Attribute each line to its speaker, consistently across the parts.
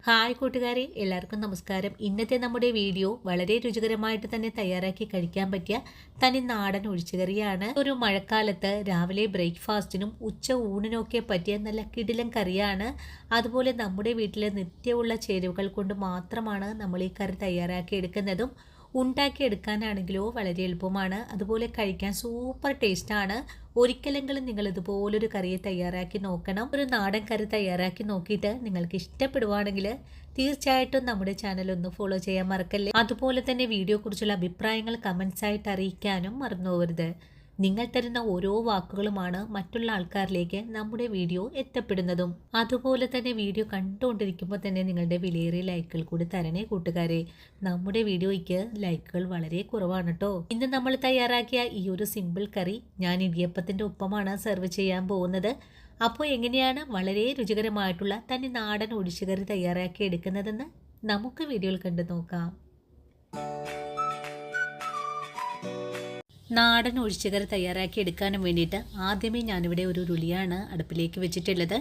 Speaker 1: Hi കൂട്ടുകാരെ, എല്ലാവർക്കും നമസ്കാരം. ഇന്നത്തെ നമ്മുടെ വീഡിയോ വളരെ രുചികരമായിട്ട് തന്നെ തയ്യാറാക്കി കഴിക്കാൻ പറ്റിയ തനി നാടൻ ഒഴിച്ചുകറിയാണ്. ഒരു മഴക്കാലത്ത് രാവിലെ ബ്രേക്ക്ഫാസ്റ്റിനും ഉച്ച ഊണിനൊക്കെ പറ്റിയ നല്ല കിടിലൻ കറിയാണ്. അതുപോലെ നമ്മുടെ വീട്ടിലെ നിത്യമുള്ള ചേരുവകൾ കൊണ്ട് മാത്രമാണ് നമ്മൾ ഈ കറി തയ്യാറാക്കി എടുക്കുന്നതും. ഉണ്ടാക്കിയെടുക്കാനാണെങ്കിലോ വളരെ എളുപ്പമാണ്. അതുപോലെ കഴിക്കാൻ സൂപ്പർ ടേസ്റ്റാണ്. ഒരിക്കലെങ്കിലും നിങ്ങൾ ഇതുപോലൊരു കറി തയ്യാറാക്കി നോക്കണം. ഒരു നാടൻ കറി തയ്യാറാക്കി നോക്കിയിട്ട് നിങ്ങൾക്ക് ഇഷ്ടപ്പെടുവാണെങ്കിൽ തീർച്ചയായിട്ടും നമ്മുടെ ചാനൽ ഒന്ന് ഫോളോ ചെയ്യാൻ മറക്കല്ലേ. അതുപോലെ തന്നെ വീഡിയോ കുറിച്ചുള്ള അഭിപ്രായങ്ങൾ കമൻസ് ആയിട്ട് അറിയിക്കാനും മറന്നു പോകരുത്. നിങ്ങൾ തരുന്ന ഓരോ വാക്കുകളുമാണ് മറ്റുള്ള ആൾക്കാരിലേക്ക് നമ്മുടെ വീഡിയോ എത്തപ്പെടുന്നതും. അതുപോലെ തന്നെ വീഡിയോ കണ്ടുകൊണ്ടിരിക്കുമ്പോൾ തന്നെ നിങ്ങളുടെ വിലയേറിയ ലൈക്കുകൾ കൂടി തരണേ കൂട്ടുകാരെ. നമ്മുടെ വീഡിയോയ്ക്ക് ലൈക്കുകൾ വളരെ കുറവാണ് കേട്ടോ. ഇന്ന് നമ്മൾ തയ്യാറാക്കിയ ഈ ഒരു സിമ്പിൾ കറി ഞാൻ ഇടിയപ്പത്തിൻ്റെ ഒപ്പമാണ് സെർവ് ചെയ്യാൻ പോകുന്നത്. അപ്പോൾ എങ്ങനെയാണ് വളരെ രുചികരമായിട്ടുള്ള തനി നാടൻ ഒഴിച്ചുകറി തയ്യാറാക്കി എടുക്കുന്നതെന്ന് നമുക്ക് വീഡിയോയിൽ കണ്ടു നോക്കാം. നാടൻ ഒഴിച്ചുകറി തയ്യാറാക്കി എടുക്കാനും വേണ്ടിയിട്ട് ആദ്യമേ ഞാനിവിടെ ഒരു ഉരുളിയാണ് അടുപ്പിലേക്ക് വെച്ചിട്ടുള്ളത്.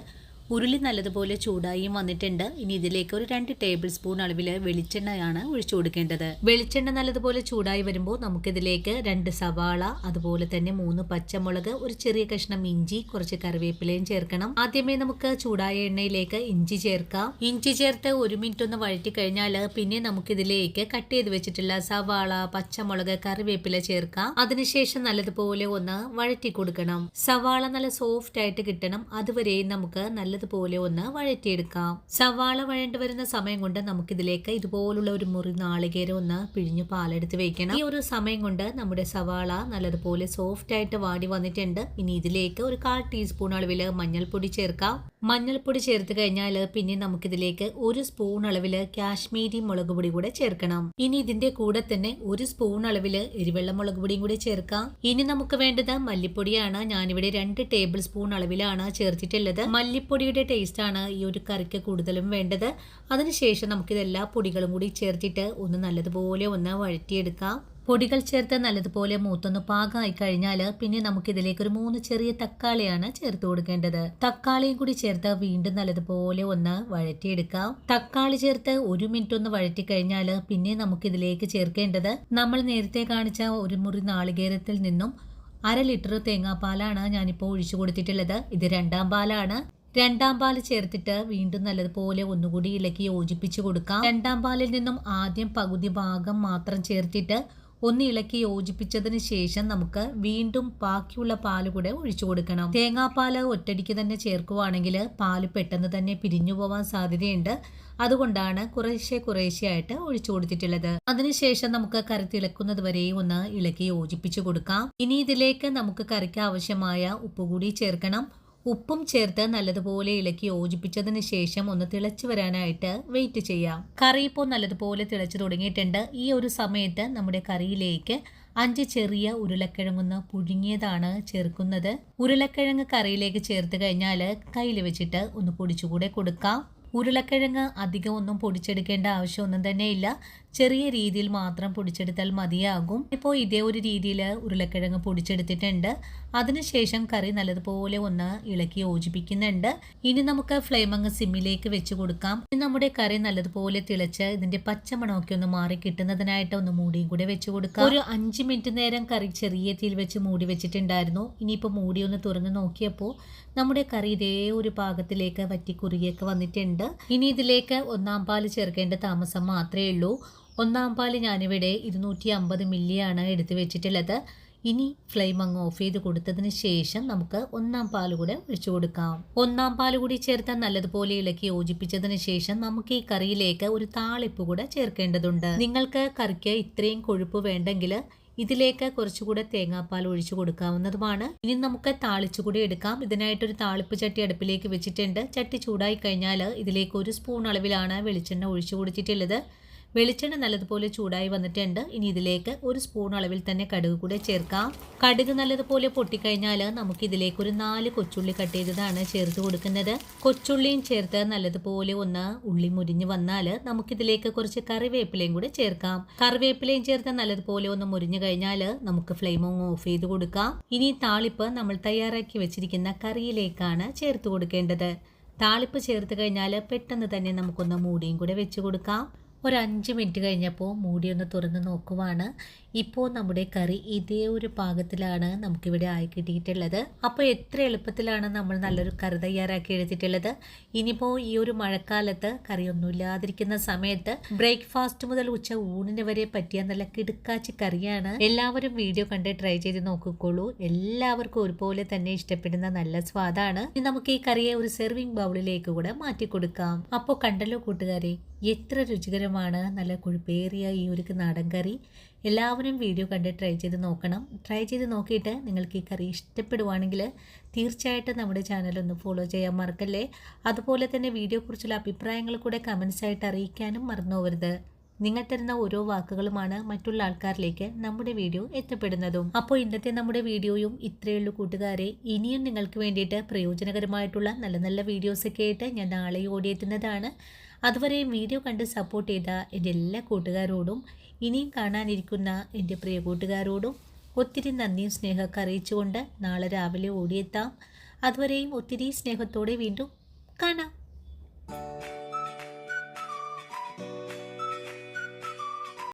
Speaker 1: ഉരുളി നല്ലതുപോലെ ചൂടായും വന്നിട്ടുണ്ട്. ഇനി ഇതിലേക്ക് ഒരു 2 ടേബിൾ സ്പൂൺ അളവിൽ വെളിച്ചെണ്ണയാണ് ഒഴിച്ചു കൊടുക്കേണ്ടത്. വെളിച്ചെണ്ണ നല്ലതുപോലെ ചൂടായി വരുമ്പോൾ നമുക്കിതിലേക്ക് 2 സവാള, അതുപോലെ തന്നെ 3 പച്ചമുളക്, ഒരു ചെറിയ കഷ്ണം ഇഞ്ചി, കുറച്ച് കറിവേപ്പിലയും ചേർക്കണം. ആദ്യമേ നമുക്ക് ചൂടായ എണ്ണയിലേക്ക് ഇഞ്ചി ചേർക്കാം. ഇഞ്ചി ചേർത്ത് 1 മിനിറ്റ് ഒന്ന് വഴറ്റി കഴിഞ്ഞാൽ പിന്നെ നമുക്കിതിലേക്ക് കട്ട് ചെയ്ത് വെച്ചിട്ടുള്ള സവാള, പച്ചമുളക്, കറിവേപ്പില ചേർക്കാം. അതിനുശേഷം നല്ലതുപോലെ ഒന്ന് വഴറ്റി കൊടുക്കണം. സവാള നല്ല സോഫ്റ്റ് ആയിട്ട് കിട്ടണം. അതുവരെയും നമുക്ക് പോലെ ഒന്ന് വഴറ്റിയെടുക്കാം. സവാള വഴണ്ടു വരുന്ന സമയം കൊണ്ട് നമുക്കിതിലേക്ക് ഇതുപോലുള്ള ഒരു മുറി നാളികേരം ഒന്ന് പിഴിഞ്ഞു പാലെടുത്ത് വെക്കണം. ഈ ഒരു സമയം കൊണ്ട് നമ്മുടെ സവാള നല്ലതുപോലെ സോഫ്റ്റ് ആയിട്ട് വാടി വന്നിട്ടുണ്ട്. ഇനി ഇതിലേക്ക് ഒരു 1/4 ടീസ്പൂൺ അളവില് മഞ്ഞൾപ്പൊടി ചേർക്കാം. മഞ്ഞൾപ്പൊടി ചേർത്ത് കഴിഞ്ഞാൽ പിന്നെ നമുക്കിതിലേക്ക് 1 സ്പൂൺ അളവില് കാശ്മീരി മുളക് പൊടി കൂടെ ചേർക്കണം. ഇനി ഇതിന്റെ കൂടെ തന്നെ 1 സ്പൂൺ അളവില് എരിവെള്ള മുളക് പൊടിയും കൂടി ചേർക്കാം. ഇനി നമുക്ക് വേണ്ടത് മല്ലിപ്പൊടിയാണ്. ഞാനിവിടെ 2 ടേബിൾ സ്പൂൺ അളവിലാണ് ചേർത്തിട്ടുള്ളത്. മല്ലിപ്പൊടിയുടെ ടേസ്റ്റ് ആണ് ഈ ഒരു കറിക്ക് കൂടുതലും വേണ്ടത്. അതിനുശേഷം നമുക്കിതെല്ലാ പൊടികളും കൂടി ചേർത്തിട്ട് ഒന്ന് നല്ലതുപോലെ ഒന്ന് വഴറ്റിയെടുക്കാം. പൊടികൾ ചേർത്ത് നല്ലതുപോലെ മൂത്തൊന്ന് പാകമായി കഴിഞ്ഞാൽ പിന്നെ നമുക്കിതിലേക്ക് ഒരു 3 ചെറിയ തക്കാളിയാണ് ചേർത്ത് കൊടുക്കേണ്ടത്. തക്കാളിയും കൂടി ചേർത്ത് വീണ്ടും നല്ലതുപോലെ ഒന്ന് വഴറ്റിയെടുക്കാം. തക്കാളി ചേർത്ത് 1 മിനിറ്റ് ഒന്ന് വഴറ്റി കഴിഞ്ഞാൽ പിന്നെ നമുക്കിതിലേക്ക് ചേർക്കേണ്ടത് നമ്മൾ നേരത്തെ കാണിച്ച ഒരു മുറി നാളികേരത്തിൽ നിന്നും 1/2 ലിറ്റർ തേങ്ങാപ്പാലാണ് ഞാനിപ്പോൾ ഒഴിച്ചു കൊടുത്തിട്ടുള്ളത്. ഇത് 2ാം പാലാണ്. 2ാം പാല് ചേർത്തിട്ട് വീണ്ടും നല്ലതുപോലെ ഒന്നുകൂടി ഇളക്കി യോജിപ്പിച്ച് കൊടുക്കാം. 2ാം പാലിൽ നിന്നും ആദ്യം പകുതി ഭാഗം മാത്രം ചേർത്തിട്ട് ഒന്ന് ഇളക്കി യോജിപ്പിച്ചതിന് ശേഷം നമുക്ക് വീണ്ടും ബാക്കിയുള്ള പാല് കൂടെ ഒഴിച്ചു കൊടുക്കണം. തേങ്ങാപ്പാല് ഒറ്റടിക്ക് തന്നെ ചേർക്കുവാണെങ്കിൽ പാല് പെട്ടെന്ന് തന്നെ പിരിഞ്ഞു പോവാൻ സാധ്യതയുണ്ട്. അതുകൊണ്ടാണ് കുറേശ്ശെയായിട്ട് ഒഴിച്ചു കൊടുത്തിട്ടുള്ളത്. അതിനുശേഷം നമുക്ക് കറി തിളക്കുന്നത് വരെ ഒന്ന് ഇളക്കി യോജിപ്പിച്ചു കൊടുക്കാം. ഇനി ഇതിലേക്ക് നമുക്ക് കറിക്ക് ആവശ്യമായ ഉപ്പ് കൂടി ചേർക്കണം. ഉപ്പും ചേർത്ത് നല്ലതുപോലെ ഇളക്കി യോജിപ്പിച്ചതിന് ശേഷം ഒന്ന് തിളച്ചു വരാനായിട്ട് വെയിറ്റ് ചെയ്യാം. കറി ഇപ്പോൾ നല്ലതുപോലെ തിളച്ചു തുടങ്ങിയിട്ടുണ്ട്. ഈ ഒരു സമയത്ത് നമ്മുടെ കറിയിലേക്ക് 5 ചെറിയ ഉരുളക്കിഴങ്ങൊന്ന് പുഴുങ്ങിയതാണ് ചേർക്കുന്നത്. ഉരുളക്കിഴങ്ങ് കറിയിലേക്ക് ചേർത്ത് കഴിഞ്ഞാൽ കയ്യിൽ വെച്ചിട്ട് ഒന്ന് പൊടിച്ചുകൂടെ കൊടുക്കാം. ഉരുളക്കിഴങ്ങ് അധികം ഒന്നും പൊടിച്ചെടുക്കേണ്ട ആവശ്യമൊന്നും തന്നെ ഇല്ല. ചെറിയ രീതിയിൽ മാത്രം പൊടിച്ചെടുത്താൽ മതിയാകും. ഇപ്പോൾ ഇതേ ഒരു രീതിയിൽ ഉരുളക്കിഴങ്ങ് പൊടിച്ചെടുത്തിട്ടുണ്ട്. അതിനുശേഷം കറി നല്ലതുപോലെ ഒന്ന് ഇളക്കി യോജിപ്പിക്കുന്നുണ്ട്. ഇനി നമുക്ക് ഫ്ലെയിം അങ്ങ് സിമ്മിലേക്ക് വെച്ച് കൊടുക്കാം. നമ്മുടെ കറി നല്ലതുപോലെ തിളച്ച് ഇതിന്റെ പച്ചമണമൊക്കെ ഒന്ന് മാറി കിട്ടുന്നതിനായിട്ട് ഒന്ന് മൂടിയും കൂടെ വെച്ച് കൊടുക്കാം. ഒരു 5 മിനിറ്റ് നേരം കറി ചെറിയ തീയിൽ വെച്ച് മൂടി വെച്ചിട്ടുണ്ടായിരുന്നു. ഇനിയിപ്പോൾ മൂടി ഒന്ന് തുറന്ന് നോക്കിയപ്പോൾ നമ്മുടെ കറി ഇതേ ഒരു പാകത്തിലേക്ക് വറ്റി കുറുകിയൊക്കെ വന്നിട്ടുണ്ട്. ഇനി ഇതിലേക്ക് 1ാം പാല് ചേർക്കേണ്ട താമസം മാത്രമേ ഉള്ളൂ. 1ാം പാല് ഞാനിവിടെ 250 മില്ലിയാണ് എടുത്തു വെച്ചിട്ടുള്ളത്. ഇനി ഫ്ലെയിം അങ്ങ് ഓഫ് ചെയ്ത് കൊടുത്തതിന് ശേഷം നമുക്ക് 1ാം പാല് കൂടെ ഒഴിച്ചു കൊടുക്കാം. 1ാം പാല് കൂടി ചേർത്ത് നല്ലതുപോലെ ഇളക്കി യോജിപ്പിച്ചതിന് ശേഷം നമുക്ക് ഈ കറിയിലേക്ക് ഒരു താളിപ്പ് കൂടെ ചേർക്കേണ്ടതുണ്ട്. നിങ്ങൾക്ക് കറിക്ക് ഇത്രയും കൊഴുപ്പ് വേണ്ടെങ്കിൽ ഇതിലേക്ക് കുറച്ചുകൂടെ തേങ്ങാപ്പാൽ ഒഴിച്ചു കൊടുക്കാവുന്നതുമാണ്. ഇനി നമുക്ക് താളിച്ചുകൂടി എടുക്കാം. ഇതിനായിട്ടൊരു താളിപ്പ് ചട്ടി അടുപ്പിലേക്ക് വെച്ചിട്ടുണ്ട്. ചട്ടി ചൂടായി കഴിഞ്ഞാൽ ഇതിലേക്ക് 1 സ്പൂൺ അളവിലാണ് വെളിച്ചെണ്ണ ഒഴിച്ചു കൊടുത്തിട്ടുള്ളത്. വെളിച്ചെണ്ണ നല്ലതുപോലെ ചൂടായി വന്നിട്ടുണ്ട്. ഇനി ഇതിലേക്ക് 1 സ്പൂൺ അളവിൽ തന്നെ കടുക് കൂടെ ചേർക്കാം. കടുക് നല്ലതുപോലെ പൊട്ടിക്കഴിഞ്ഞാൽ നമുക്ക് ഇതിലേക്ക് ഒരു 4 കൊച്ചുള്ളി കട്ട് ചെയ്തതാണ് ചേർത്ത് കൊടുക്കുന്നത്. കൊച്ചുള്ളിയും ചേർത്ത് നല്ലതുപോലെ ഒന്ന് ഉള്ളി മുരിഞ്ഞ് വന്നാൽ നമുക്കിതിലേക്ക് കുറച്ച് കറിവേപ്പിലയും കൂടെ ചേർക്കാം. കറിവേപ്പിലയും ചേർത്ത് നല്ലതുപോലെ ഒന്ന് മുരിഞ്ഞു കഴിഞ്ഞാൽ നമുക്ക് ഫ്ലെയിം ഓഫ് ചെയ്ത് കൊടുക്കാം. ഇനി താളിപ്പ് നമ്മൾ തയ്യാറാക്കി വെച്ചിരിക്കുന്ന കറിയിലേക്കാണ് ചേർത്ത് കൊടുക്കേണ്ടത്. താളിപ്പ് ചേർത്ത് കഴിഞ്ഞാൽ പെട്ടെന്ന് തന്നെ നമുക്കൊന്ന് മൂടിയും കൂടെ വെച്ച് കൊടുക്കാം. ഒരു 5 മിനിറ്റ് കഴിഞ്ഞപ്പോൾ മൂടി ഒന്ന് തുറന്ന് നോക്കുവാണ്. ഇപ്പോൾ നമ്മുടെ കറി ഇതേ ഒരു പാകത്തിലാണ് നമുക്കിവിടെ ആയി കിട്ടിയിട്ടുള്ളത്. അപ്പോൾ എത്ര എളുപ്പത്തിലാണ് നമ്മൾ നല്ലൊരു കറി തയ്യാറാക്കി എടുത്തിട്ടുള്ളത്. ഇനിയിപ്പോൾ ഈ ഒരു മഴക്കാലത്ത് കറിയൊന്നും ഇല്ലാതിരിക്കുന്ന സമയത്ത് ബ്രേക്ക്ഫാസ്റ്റ് മുതൽ ഉച്ച ഊണിന് വരെ പറ്റിയ നല്ല കിടുക്കാച്ചി കറിയാണ്. എല്ലാവരും വീഡിയോ കണ്ട് ട്രൈ ചെയ്ത് നോക്കിക്കോളൂ. എല്ലാവർക്കും ഒരുപോലെ തന്നെ ഇഷ്ടപ്പെടുന്ന നല്ല സ്വാദാണ്. ഇനി നമുക്ക് ഈ കറിയെ ഒരു സെർവിങ് ബൗളിലേക്ക് കൂടെ മാറ്റി കൊടുക്കാം. അപ്പോൾ കണ്ടല്ലോ കൂട്ടുകാരെ, എത്ര രുചികരമാണ് നല്ല കൊഴുപ്പേറിയ ഈ ഒരു നാടൻ കറി. എല്ലാവരും വീഡിയോ കണ്ട് ട്രൈ ചെയ്ത് നോക്കണം. ട്രൈ ചെയ്ത് നോക്കിയിട്ട് നിങ്ങൾക്ക് ഈ കറി ഇഷ്ടപ്പെടുവാണെങ്കിൽ തീർച്ചയായിട്ടും നമ്മുടെ ചാനലൊന്ന് ഫോളോ ചെയ്യാൻ മറക്കല്ലേ. അതുപോലെ തന്നെ വീഡിയോയെക്കുറിച്ചുള്ള അഭിപ്രായങ്ങൾ കൂടെ കമൻസ് ആയിട്ട് അറിയിക്കാനും മറന്നുപോകരുത്. നിങ്ങൾ തരുന്ന ഓരോ വാക്കുകളുമാണ് മറ്റുള്ള ആൾക്കാരിലേക്ക് നമ്മുടെ വീഡിയോ എത്തപ്പെടുന്നതും. അപ്പോൾ ഇന്നത്തെ നമ്മുടെ വീഡിയോയും ഇത്രയുള്ളൂ കൂട്ടുകാരെ. ഇനിയും നിങ്ങൾക്ക് വേണ്ടിയിട്ട് പ്രയോജനകരമായിട്ടുള്ള നല്ല നല്ല വീഡിയോസൊക്കെ ആയിട്ട് ഞാൻ നാളെ ഓടിയെത്തുന്നതാണ്. അതുവരെയും വീഡിയോ കണ്ട് സപ്പോർട്ട് ചെയ്ത എൻ്റെ എല്ലാ കൂട്ടുകാരോടും ഇനിയും കാണാനിരിക്കുന്ന എൻ്റെ പ്രിയ കൂട്ടുകാരോടും ഒത്തിരി നന്ദിയും സ്നേഹമൊക്കെ അറിയിച്ചുകൊണ്ട് നാളെ രാവിലെ ഓടിയെത്താം. അതുവരെയും ഒത്തിരി സ്നേഹത്തോടെ വീണ്ടും കാണാം.